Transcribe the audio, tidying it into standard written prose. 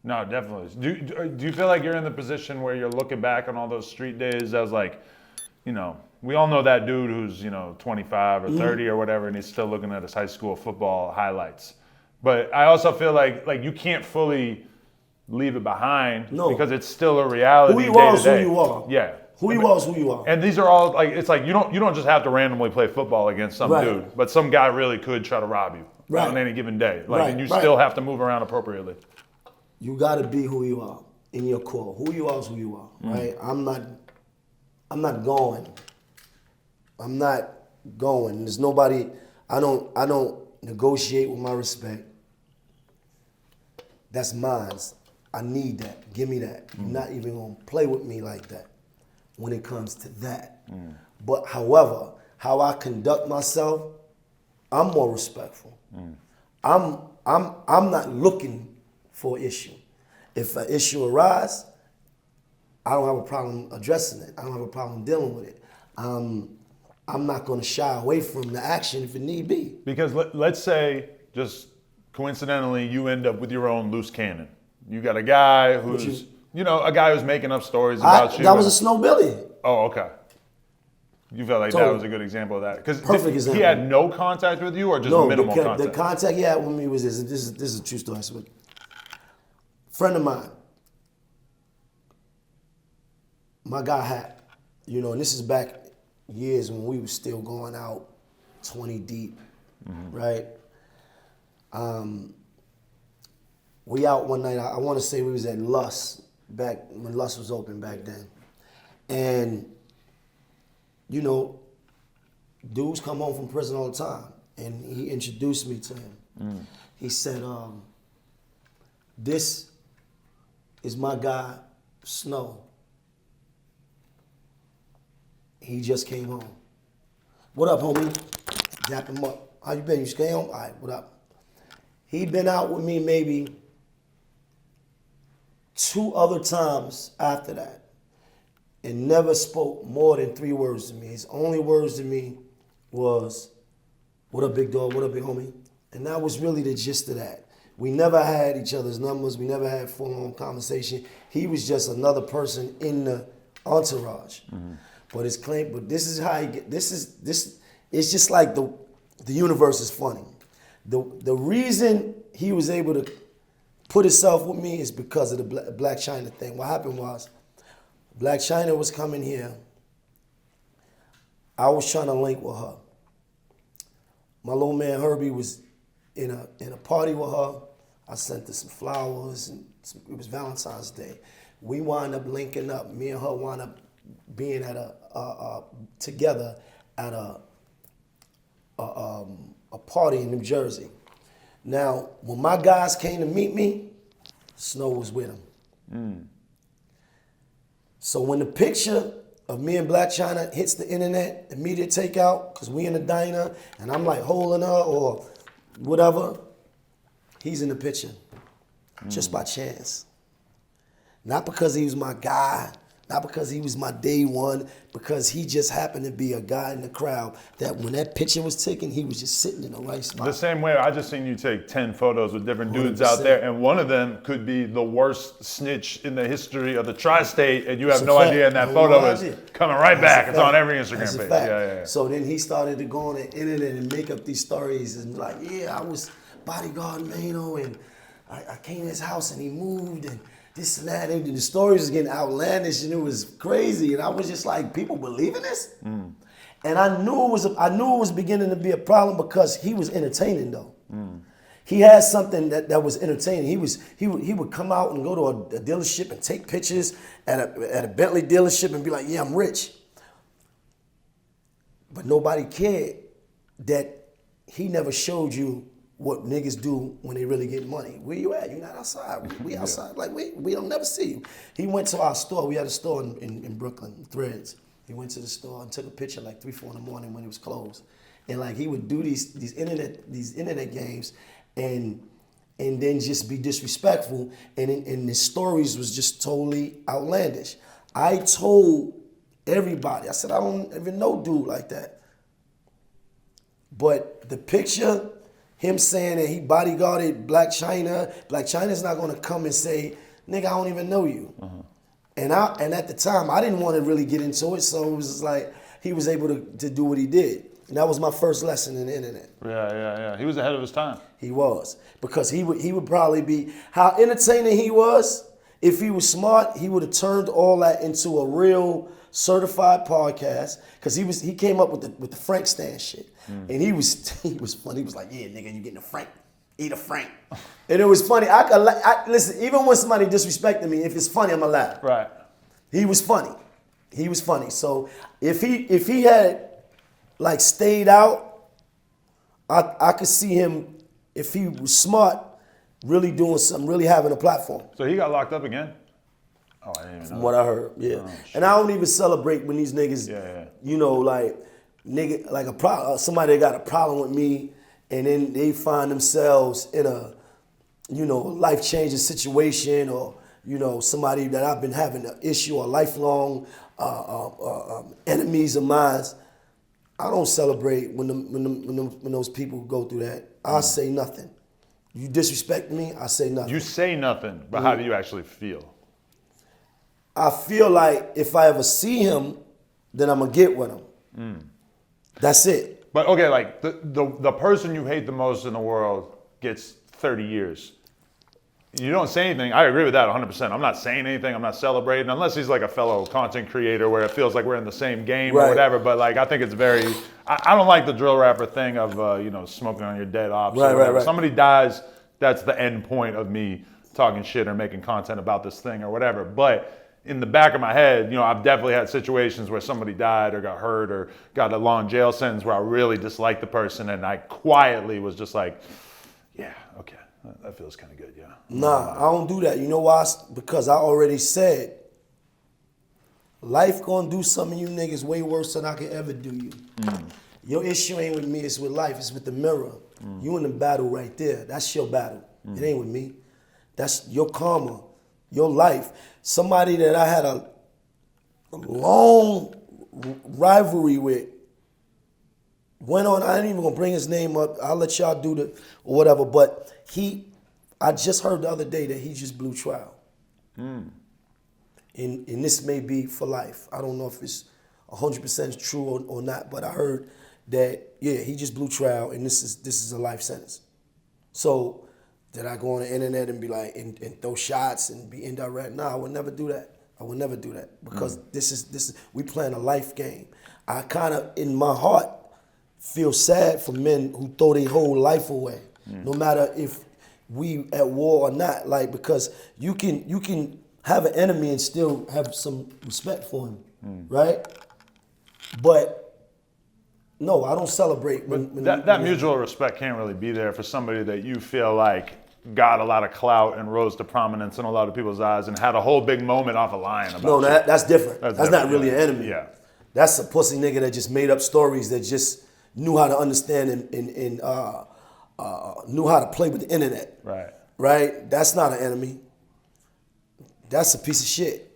No, definitely. Do you feel like you're in the position where you're looking back on all those street days as like, we all know that dude who's, 25 or 30 or whatever, and he's still looking at his high school football highlights. But I also feel like you can't fully leave it behind because it's still a reality. Who you are is who day. you are. Yeah. Who you are is who you are. And these are all it's like you don't just have to randomly play football against some dude, but some guy really could try to rob you on any given day. And you still have to move around appropriately. You got to be who you are in your core. Who you are is who you are, right? I'm not going. I'm not going. There's nobody. I don't negotiate with my respect. That's mine. I need that. Give me that. You're not even gonna play with me like that when it comes to that. But however, how I conduct myself, I'm more respectful. I'm not looking for an issue. If an issue arises, I don't have a problem addressing it. I don't have a problem dealing with it. I'm not going to shy away from the action if it need be. Because let's say, just coincidentally, you end up with your own Luce Cannon. You got a guy who's, a guy who's making up stories about you. That was a Snow Billy. Oh, okay. You felt like that was a good example of that. Because Perfect example. He had no contact with you or just minimal contact? The contact he had with me was this. This is a true story. Friend of mine, my guy Hat, and this is back years when we were still going out 20 deep, right? We out one night, I want to say we was at Luce, back when Luce was open back then. And, dudes come home from prison all the time. And he introduced me to him. He said, this is my guy, Snow. He just came home. What up, homie? Dap him up. How you been? You just came home? All right, what up? He'd been out with me maybe 2 other times after that and never spoke more than 3 words to me. His only words to me was, what up, big dog? What up, big homie? And that was really the gist of that. We never had each other's numbers. We never had full-on conversation. He was just another person in the entourage. But his claim, but this is how he get. This. It's just like the universe is funny. The reason he was able to put himself with me is because of the Black China thing. What happened was, Black China was coming here. I was trying to link with her. My little man Herbie was in a party with her. I sent her some flowers, and it was Valentine's Day. We wound up linking up. Me and her wound up being at together at a party in New Jersey. Now, when my guys came to meet me, Snow was with them. So when the picture of me and Black China hits the internet, immediate takeout, because we in the diner, and I'm like holding her or whatever, he's in the picture, just by chance. Not because he was my guy, not because he was my day one, because he just happened to be a guy in the crowd that when that picture was taken, he was just sitting in the right spot. The same way I just seen you take 10 photos with different dudes out there, and one of them could be the worst snitch in the history of the tri-state, and you have no idea, and that photo is coming right back. It's on every Instagram page. Yeah. So then he started to go on the internet and make up these stories and like, yeah, I was bodyguard Maino, and I came to his house and he moved, and this and that, and the stories was getting outlandish, and it was crazy, and I was just like, people believe in this? And I knew it was beginning to be a problem because he was entertaining though. He had something that was entertaining. He would come out and go to a dealership and take pictures at a Bentley dealership and be like, yeah, I'm rich. But nobody cared that he never showed you what niggas do when they really get money. Where you at? You're not outside. We outside. Like, we don't never see you. He went to our store. We had a store in Brooklyn, Threads. He went to the store and took a picture like 3, 4 in the morning when it was closed. And like he would do these internet games and then just be disrespectful. And his stories was just totally outlandish. I told everybody, I said, I don't even know dude like that. But the picture, him saying that he bodyguarded Black China's not gonna come and say, nigga, I don't even know you. And at the time, I didn't want to really get into it, so it was just like he was able to do what he did. And that was my first lesson in the internet. Yeah. He was ahead of his time. He was. Because he would probably be, how entertaining he was, if he was smart, he would have turned all that into a real certified podcast. Because he came up with the Frank stand shit. And he was funny. He was like, yeah, nigga, you getting a Frank. Eat a Frank. And it was funny. Listen, even when somebody disrespected me, if it's funny, I'ma laugh. Right. He was funny. So if he had like stayed out, I could see him, if he was smart, really doing something, really having a platform. So he got locked up again? Oh, I didn't even know. From what I heard, yeah. Oh, and I don't even celebrate when these niggas, you know, like somebody that got a problem with me, and then they find themselves in a, you know, life-changing situation, or, you know, somebody that I've been having an issue or lifelong enemies of mine. I don't celebrate when those people go through that. I say nothing. You disrespect me, I say nothing. You say nothing, but how do you actually feel? I feel like if I ever see him, then I'm gonna get with him. That's it. But okay, like the person you hate the most in the world gets 30 years. You don't say anything. I agree with that 100%. I'm not saying anything. I'm not celebrating unless he's like a fellow content creator where it feels like we're in the same game or whatever. But like, I think it's very, I don't like the drill rapper thing of, you know, smoking on your dead ops. Right. Somebody dies, that's the end point of me talking shit or making content about this thing or whatever. But in the back of my head, you know, I've definitely had situations where somebody died or got hurt or got a long jail sentence where I really disliked the person and I quietly was just like, yeah, okay. That feels kind of good, yeah. Nah, I don't do that. You know why? Because I already said, life gonna do some of you niggas way worse than I could ever do you. Your issue ain't with me, it's with life, it's with the mirror. You in the battle right there. That's your battle. It ain't with me. That's your karma, your life. Somebody that I had a long rivalry with, went on, I ain't even gonna bring his name up. I'll let y'all do the or whatever. But I just heard the other day that he just blew trial. And this may be for life. I don't know if it's 100% true or not, but I heard that, yeah, he just blew trial and this is a life sentence. So did I go on the internet and be like, and throw shots and be indirect? No, I would never do that. I would never do that because this is we playing a life game. I kind of, in my heart, feel sad for men who throw their whole life away, no matter if we at war or not. Like, because you can have an enemy and still have some respect for him, right? But no, I don't celebrate when that mutual respect can't really be there for somebody that you feel like got a lot of clout and rose to prominence in a lot of people's eyes and had a whole big moment off a lying about. No, that's different. That's not really an enemy. Yeah, that's a pussy nigga that just made up stories that just knew how to understand and knew how to play with the internet. Right. Right? That's not an enemy. That's a piece of shit.